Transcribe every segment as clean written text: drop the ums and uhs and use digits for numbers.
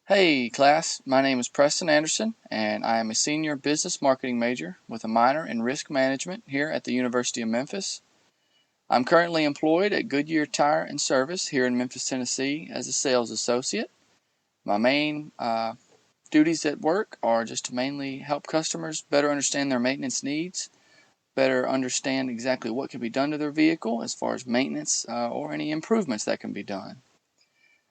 Hey class, my name is Preston Anderson and I am a senior business marketing major with a minor in risk management here at the University of Memphis. I'm currently employed at Goodyear Tire and Service here in Memphis, Tennessee as a sales associate. My main duties at work are just to mainly help customers better understand their maintenance needs, better understand exactly what can be done to their vehicle as far as maintenance or any improvements that can be done.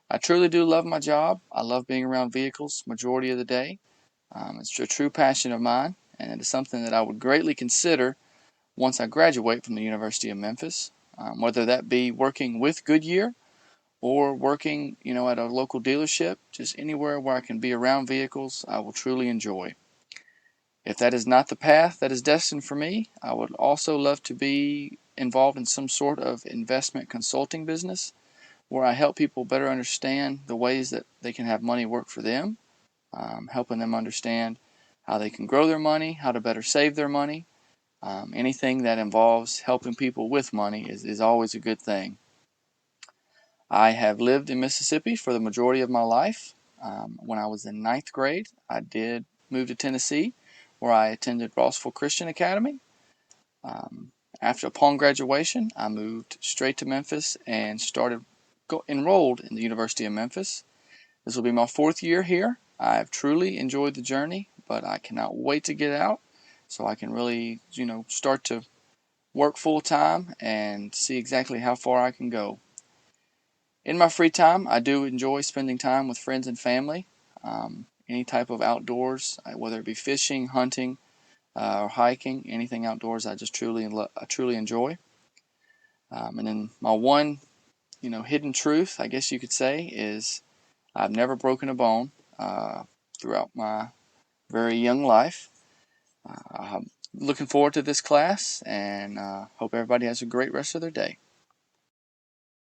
I truly do love my job. I love being around vehicles majority of the day. It's a true passion of mine, and it is something that I would greatly consider once I graduate from the University of Memphis, whether that be working with Goodyear or working, at a local dealership, just anywhere where I can be around vehicles, I will truly enjoy. If that is not the path that is destined for me, I would also love to be involved in some sort of investment consulting business where I help people better understand the ways that they can have money work for them, helping them understand how they can grow their money, how to better save their money. Anything that involves helping people with money is always a good thing. I have lived in Mississippi for the majority of my life. When I was in ninth grade, I did move to Tennessee, where I attended Rossville Christian Academy. Um, upon graduation, I moved straight to Memphis and enrolled in the University of Memphis. This will be my fourth year here. I've truly enjoyed the journey, but I cannot wait to get out so I can really, start to work full time and see exactly how far I can go. In my free time, I do enjoy spending time with friends and family. Any type of outdoors, whether it be fishing, hunting, or hiking, anything outdoors, I just truly enjoy. And then my one, hidden truth, I guess you could say, is I've never broken a bone throughout my very young life. I'm looking forward to this class and hope everybody has a great rest of their day.